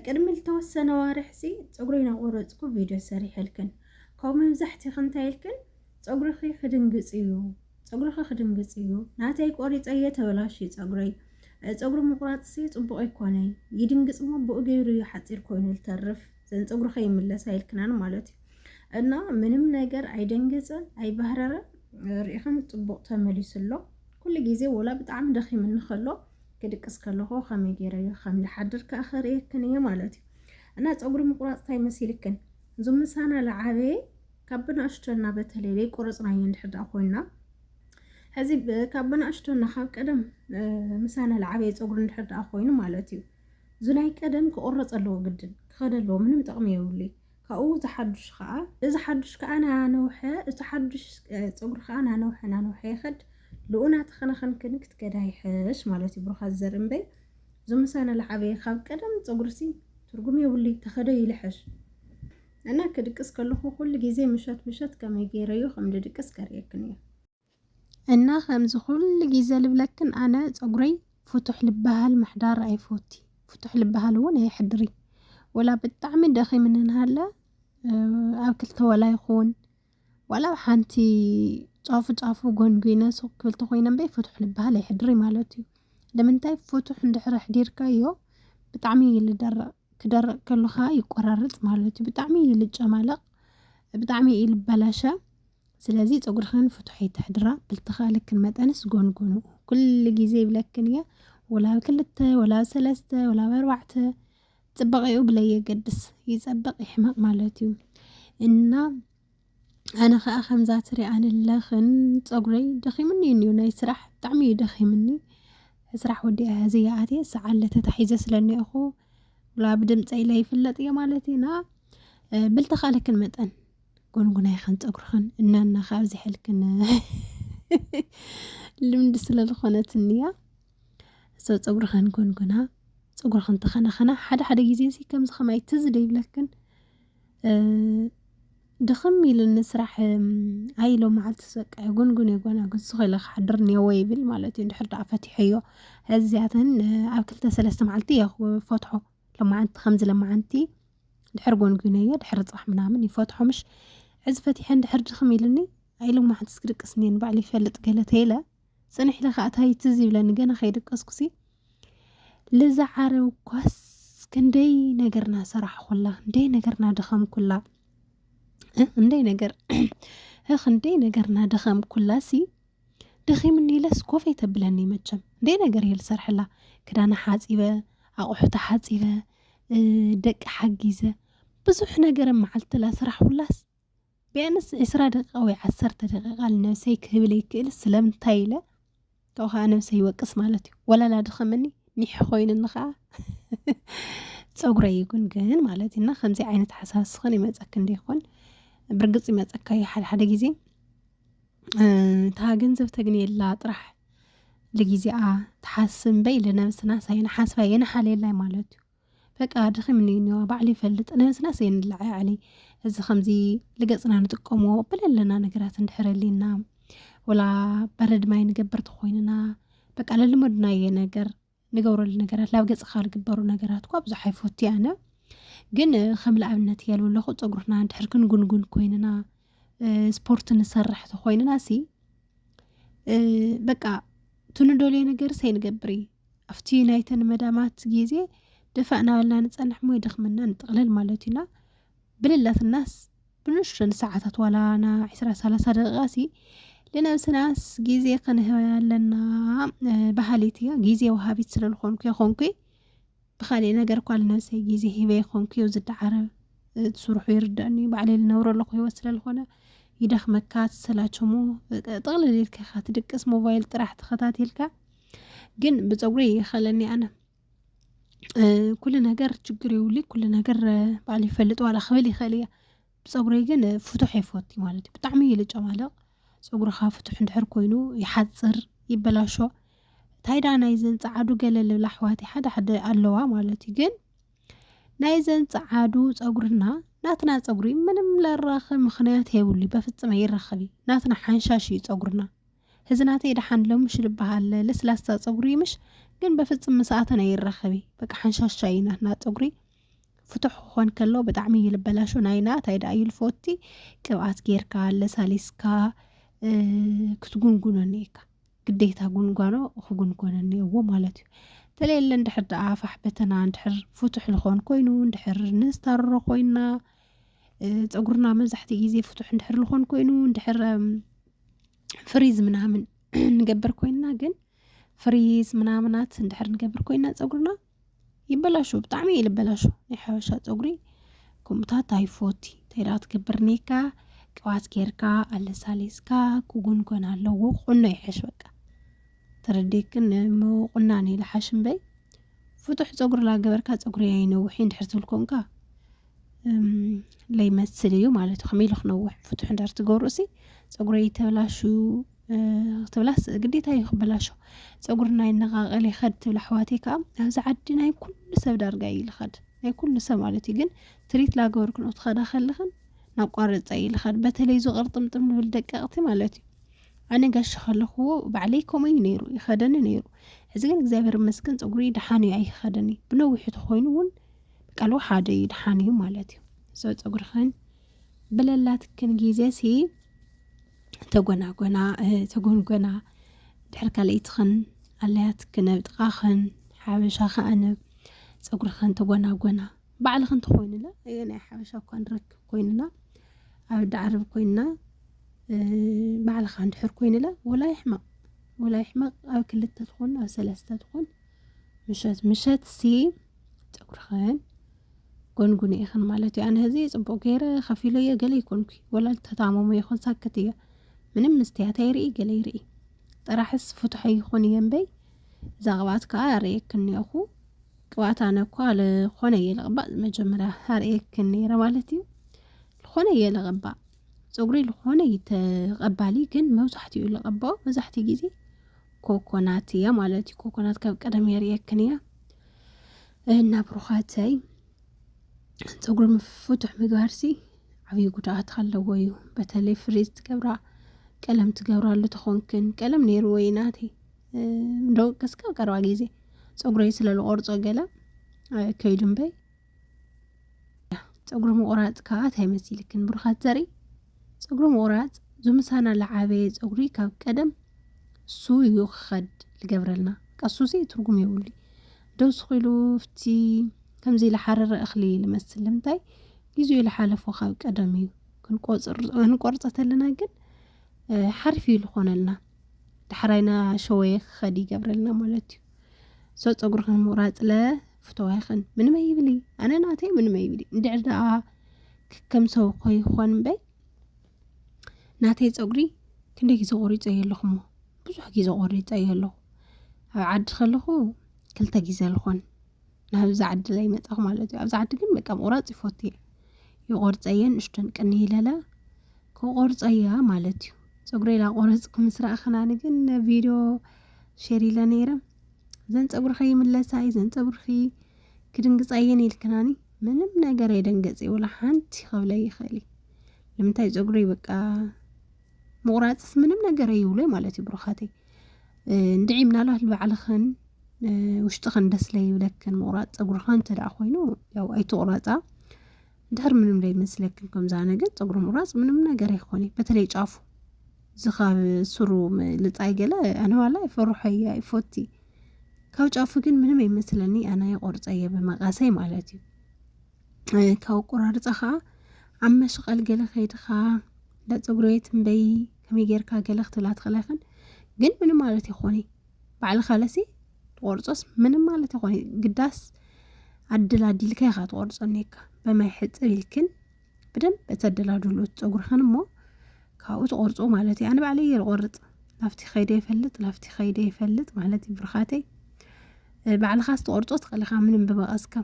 ቅድሚ ዝተወሰነ ዋርሕሲ ፀጉረና ቆረፅኩ ቪድዮ ሰሪሐልክን ከምኡ መብዛሕቲ ክንታይልክን ፀጉርኺ ክድንግፅ እዩ ክድንግፅ እዩ ናተይ ቆሪፀየ ተበላሽ ፀጉረይ ፀጉሪ ምቁራፅሲ ፅቡቅ ኣይኮነይ ይድንግፅ ሞ ብኡ ገይሩ ሓፂር ኮይኑ ልተርፍ ዘን ፀጉርኺ ይምለስ ኣይልክናን ማለት እዩ እና ምንም ነገር ኣይደንግፅን ኣይባህረረን ርኢኽን ፅቡቅ ተመሊሱሎ ኩሉ ግዜ ወላ ብጣዕሚ ደኺምኒ ከሎ ክድቅስ ከለኹ ከመይ ገይረዮ ከም ዝሓድር ከዓ ክርእየክን እየ ማለት እዩ እና ፀጉሪ ምቁራፅ እንታይ መሲልክን እዞም ምሳና ዝዓበየ ካብ ብንእሽቶና በተለይ ዘይቆረፅናዮ እንድሕር ዳ ኮይና ሕዚ ካብ ብንእሽቶና ካብ ቀደም ምሳና ዝዓበየ ፀጉሪ እንድሕር ዳ ኮይኑ ማለት እዩ እዚ ናይ ቀደም ክቆረፅ ኣለዎ ግድን ክኸደ ኣለዎ ምንም ጥቕሚ የብሉይ ካብኡ ዝሓዱሽ ከዓ እዚ ሓዱሽ ከዓ ናነውሐ እቲ ሓዱሽ ፀጉሪ ከዓ ናነውሐ ይኸድ ልኡና ተኸነኸንክን ክትከዳ ይሕሽ ማለት እዩ ብሩኻ ዘርኢ እምበይ እዞም ምሳና ዝዓበየ ካብ ቀደም ፀጉርሲ ትርጉም የብሉይ ተኸደ ይልሕሽ እና ክድቅስ ከለኹ ኩሉ ግዜ ምሸት ከመይ ገይረዮ ከም ዝድቅስ ከርእየክን እየ እና ከምዚ ኩሉ ግዜ ልብለክን ኣነ ፀጉረይ ፍቱሕ ልበሃል ምሕዳር ኣይፈቲ ፍቱሕ ልበሃል እውን ኣይሕድሪ ወላ ብጣዕሚ ደኺምኒ እንሃለ ኣብ ክልተ ወላ ይኹን ወላ ሓንቲ ጫፉ ጎንጉነ ሱቅ ክልተ ኮይነ እምበይ ፍቱሕ ልበሃል ኣይሕድሪ ማለት እዩ ለምንታይ ፍቱሕ እንድሕር ሕዲርካዮ ብጣዕሚ ይልደረቕ ክደርቕ ከለኻ ይቆራርፅ ማለት እዩ ብጣዕሚ ይልጨማለቕ ብጣዕሚ ይልበላሸ ስለዚ ፀጉርኽን ፍቱሕ ይትሕድራ ብልተኻለክን መጠንስ ጎንጉኑ ኩሉ ግዜ ይብለክን እየ ወላ ብክልተ ወላ ብሰለስተ ወላ ብኣርባዕተ ፅበቂኡ ብለየገድስ ይፀብቕ ይሕመቕ ማለት እዩ እና ኣነ ከዓ ከምዛ ትሪኣኒ ኣለኽን ፀጉረይ ደኺምኒ እዩ ናይ ስራሕ ብጣዕሚ እዩ ደኺምኒ ስራሕ ወዲኣ ህዝያኣትየ ሰዓለተ ተሒዘ ስለኒአኹ ወላ ብድምፀይ ላይ ይፍለጥ እየ ማለት ኢና ብልተኻለክን መጠን ጎንጉና ይኸን ፀጉርኽን እናና ካብዚ ሕልክን ልምዲ ስለዝኾነትኒ እያ ሰብ ፀጉርኽን ጎንጉና ፀጉርኽን ተኸናኸና ሓደ ግዜ ሲ ከምዚ ከማይ ትዝ ደይብለክን ድኽም ኢልኒ ስራሕ ኣይሎ መዓልቲ ሰቃ ጎንጉን የጎና ግንስኹ ኢለ ክሓድር እኒአዎ ይብል ማለት እዩ እንድሕር ዳኣ ፈቲሐዮ ሕዚያተን ኣብ 2-3 መዓልቲ እየ ፈትሖ ለማዓንቲ ከምዚ ለማዓንቲ ድሕር ጎንጉነየ ድሕር ፅራሕ ምናምን ይፈትሖ ምሽ ሕዚ ፈቲሐ እንድሕር ድኽም ኢልኒ ኣይሎ መዓልቲ ስክድቅስ እኒአ ንባዕሊ ይፈልጥ ገለ ተይለ ፅንሕ ኢለ ከዓ እንታይ ትዝ ይብለኒ ገና ከይደቀስኩሲ ልዝዓረብ ኳስ ክንደይ ነገርና ሰራሕ ኩላ ክንደይ ነገርና ድኸም ኩላ እንደይ ነገርና ድኸም ኩላሲ ደኺምኒ ኢለስ ኮፍ ይተብለኒ መቸም እንደይ ነገር እየ ልሰርሕላ ክዳና ሓፂበ ኣቑሑታ ሓፂበ ደቂ ሓጊዘ ብዙሕ ነገር መዓልትላ ስራሕ ኩላስ ቢያንስ 20 ደቂቃ ወይ 10 ደቂቃ ልነብሰይ ክህብል ይክእል ስለምንታይ ኢለ ካብኡ ከዓ ነብሰይ ይወቅስ ማለት እዩ ወላላ ድኸመኒ ኒሕ ኮይኑኒ ከዓ ፀጉረይ ይጉንግን ማለት እዩ እና ከምዚ ዓይነት ሓሳስኽን ይመፀክ እንደይኮን ብርግፅ ይመፀካ ሓደ ግዜ እታ ገንዘብ ተግንየላ ጥራሕ ለጊዜኣ ተሓስብ እምበይ ለነብስና ሳይንሓስባ የንሓልየላይ ማለት እዩ በቃ ድኺምኒ እኒዋ ባዕሊ ይፈልጥ ነብስና ሰይንላዓይ ዓለይ እዚ ከምዚ ልገፅና ንጥቀምዎ ብለለና ነገራት እንድሕረሊና ወላ በረድ ማይ ንገበር ተኮይንና በቃ ለልመድናየ ነገር ንገብረሉ ነገራት ላብ ገፅኻ ዝግበሩ ነገራት እኳ ብዙሕ ኣይፈቲ ኣነ ግን ከም ለኣብነት ያልብለኹ ፀጉርና እንድሕር ክንጉንጉን ኮይንና ስፖርት ንሰርሕ ተኮይንና ሲ በቃ ትንደልዮ ነገር ሰይንገብር ኣብቲ ናይተን መዳማት ግዜ ደፋእና በልና ንፀንሕ ሞ ይደኽመና ንጥቕለል ማለት ኢና ብልላት ናስ ብንሽን ሰዓታት ዋላና 20-30 ደቂቃ ሲ ለነብስናስ ግዜ ክንህብ ኣለና ባህሊት እያ ግዜ ወሃቢት ስለዝኾንኩ ይኾንኩ ብኻሊእ ነገር እኳ ልነብሰይ ግዜ ሂበ ይኾንኩ ዝደዓረብ ትስርሑ ይርዳእኒ ባዕለይ ልነብሮ ኣለኹ ህይወት ስለዝኾነ ይደኽመካ ትሰላቸሙ ጥቕልል ኢልካ ትድቅስ ሞባይል ጥራሕ ተኸታቲልካ ግን ብፀጉሪ ይኸለኒ ኣነ ኩሉ ነገር ችግር ይውሊ ኩሉ ነገር ባዕሊ ይፈልጥ ዋላ ክብል ይኽእል እየ ብፀጉረይ ግን ፍቱሕ ይፈቲ ማለት እዩ ብጣዕሚ ይልጨማለቕ ፀጉርኻ ፍቱሕ እንድሕር ኮይኑ ይሓፅር ይበላሾ ታይዳ ናይ ዘንፀዓዱ ገለ ልብላ ኣሕዋት ሓደ ኣለዋ ማለት እዩ ግን ናይ ዘንፀዓዱ ፀጉርና ናትና ፀጉሪ ምንም ለራኸብ ምክንያት የብሉ በፍፅም ኣይረኸብ ናትና ሓንሻሽ እዩ ፀጉርና ህዝናተይ ደሓን ሎምሽ ልበሃል ለስላሳ ፀጉሪ ምሽ ግን በፍፅም መስኣተን ኣይረኸብ በቃ ሓንሻሻ እዩ ናትና ፀጉሪ فتح خون كله بتعمي لبلاشو ناينا تايدا أي الفوتي كبعات جيركا لساليسكا كتقون قونانيكا قديتا قون قانو خقون قوناني هو مالتي تليل ندحر دعافح بتنا ندحر فتح الخون كوينو ندحر نستر خوينا تقرنا مزحتي جيزي فتح ندحر الخون كوينو ندحر فريز منامن نقبر كوينا جن فريز منامنات ندحر نقبر كوينا تقرنا يبلاشو بطعمي يلبلاشو يحوشا تقري كمتا تايفوتي تيرات كبرنيكا كوات كيركا على ساليسكا كوغون كونا لو قلنا يحش بقى ترديكن مو قلناني لحاشن بي فتح تقر لا قبركا تقري ينو حين دحرتو لكونكا لي مسليو مالتو خميلو خنوح فتح ندار تقرسي تقري تبلاشو تبلاس قديتا يخبلاشو تقرنا ينغاغلي خد تبلا حواتيكا هذا عدنا كل سب دارقاي لخد كل سب مالتي جن تريت لا قبركن اتخدا خلخن نقارص اي لخد بتلي زو قرطمطم بالدققتي مالتي انا قاش خلخو بعليكم ينيرو يخدن نيرو حزين እግዚአብሔር መስገን ጸጉሪ ደሓኒ አይኸደኒ ብነውሕት ኮይኑውን ቃል ወሓደ ይድሓኒ ማለት እዩ ሰው ጸጉርኸን በለላትክን ጊዜሲ ተጎንጎና ድሕር ካልእትኽን ኣለያትክን ኣብጥቓኽን ሓበሻ ኸኣንብ ጸጉርኸን ተጎናጎና ባዕልኽን ትኾይኑላ ናይ ሓበሻ እኳ ንረክብ ኮይኑላ ኣብ ዳዕርብ ኮይንና ባዕልኻ እንድሕር ኮይኑላ ولا يحمق أو كلتا تكون أو سلستا تكون مشات سي تقرخان قنقوني إخن مالتي أنا هذي صبو غير خفيلو يقلي يكونكي ولا تتعمو ما يخون ساكتية من مستياتي رئي قلي رئي تراحس فتحي يخوني ينبي زاغبات كاريك كني أخو قوات أنا كوال خوني لغباء مجمرة هاريك كني روالتي الخوني لغباء صغري الخوني تغبالي كن موزحتي لغباء مزحتي جيزي كوكوناتيا مالتي كوكونات كقدم يريكنيا እና ብሩኻተይ ፀጉሪ ምፍቱሕ ምግባርሲ ዓብይ ጉድኣት ኣለዎ እዩ በተለይ ፍሪዝ ትገብራ ቀለም ትገብራሉ ተኾንክን ቀለም ነይሩ ወይ ናቲ እንደው ከስካ ቀርባ ጊዜ ፀጉሪ ስለልቆርጾ ገለ ከይድንበይ ፀጉሪ ምቁራጽ ከዓ ታይመስልክን ብሩኻት ዘሪ ፀጉሪ ምቁራጽ ዝምሳና ለዓበየ ፀጉሪ ካብ ቀደም ሱ ይخد لقبرلنا قصوصي ترجم يقولي دوس خلو فتي كم زي لحرر أخلي لمسلم تاي يزوي لحالة فوخا قدمي كنقرصة لنا جن حرفي لخون لنا دحرينا شوية خدي قبرلنا مالتي صوت أقرخن مرات لا فتواخن من ما يبلي أنا ناتي من ما يبلي ندعدا كم سوقي خوان بي ناتي أقري كندي زغوري زي اللخمو ብዙሕ ግዜ ቆሪፀ እየለኹ ኣብ ዓዲ ከለኹ ክልተ ግዜ ልኾን ናብዛ ዓዲ ላይ መጻኽ ማለት እዩ ኣብዛ ዓዲ ግን በቃ ምቁራፅ ይፈቱ ይቆርፀየን እሽተን ቅኒ ይለለ ክቆርፀያ ማለት እዩ ፀጉሪ ላ ቆረፅኩ ምስ ረኣኽናኒ ግን ቪድዮ ሼር ኢለ ነይረ ዘን ፀጉርኺ ይምለሳይ ዘን ፀጉርኺ ክድንግፀየን ኢልክናኒ ምንም ነገር አይደንገጽ ወላ ሓንቲ ክብለይ ይኽእል ንምንታይ ፀጉሪ በቃ مقراص منم ነገር ይውለ ማለት ይብሩኻቴ እንድዒ ምናልባት ለባዕልኽን ውሽጥኽን ደስለይ ይብለክን መቁራጽ ፀጉርኻን ተዳ ኮይኑ ያው ኣይተቆራጻ ድሕር ምንም ላይ መስለክን ከም ዛነ ግን ፀጉር መቁራጽ ምንም ነገር አይኾኒ በተለይ ጫፉ ዝኻብ ስሩ ልጻይ ገለ ኣነ ዋላ ይፈሩሐያ ይፎቲ ካው ጫፉ ግን ምንም አይመስለኒ ኣና ይቆርጸየ በመቃሰይ ማለት እዩ ካው ቆራርጻኻ ዓመሽቀል ገለ ኸይድኻ ለፀጉሬት ምበይ ከመይ ጌርካ ገለ ክትላት ኸለኽን ግን ምንም ማለት ይኾኒ ባዕልኻ ለሲ ትቆርጾስ ምንም ማለት ይኾኒ ግዳስ ኣድላዲልካ ኢኻ ትቆርጾኔካ በማይ ሕፅብ ኢልክን በደንብ በተደላድሉ ፀጉርኽን እሞ ካብኡ ትቆርጾ ማለት እዩ ኣነ ባዕለይ ይቆርጽ ላፍቲ ኸይደ ይፈልጥ ማለት ይብርኻተይ ባዕልኻ ትቆርጾ ትኽእልኻ ምንም በመቐስካ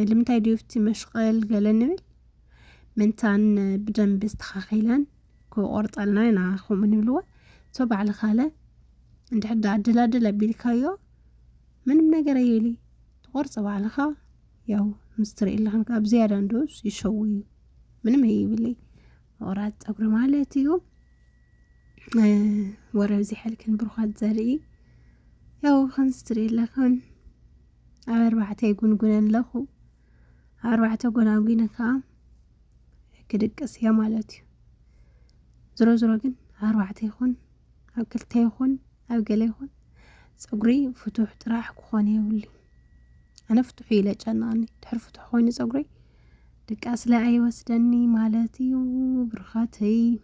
ልምንታይ ድዩፍቲ መሽቀል ገለ ንብል منتان بدن بستخاخيلان كو قرطلنا ناخو من بلوا تو بعل خاله انت حد عدلا بيلكايو من ነገር يلي تقرص بعلها ያው مستري لهن كاب زياده ندوس يشوي ምንም ይብልይ ወራት ፀጉሪ ማለት እዩ ወረዚ ሕልክን ብሩኻት ዘርኢ ያው خنستري لهن ኣርባዕተ ይጉንጉነን ለኹ 4 ጎናጉን كدقس يا مالتي زرو ግን 4 يخون أو 2 يخون أو قل يخون صقري فتوح طراح كون يولي أنا فتوح إلى جناني تحر فتوح خويني صقري دقاس لا يوسدني مالتي وبرخاتي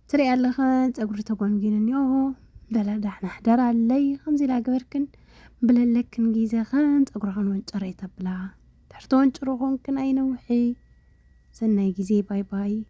تري الله خان صقري تقونجينني بلا دحنا حدر علي خمزي لا قبركن بلا لكن جيزة خان صقري خان وانجري تبلا تحرتون جروهون كن أي نوحي سنة جيزي باي باي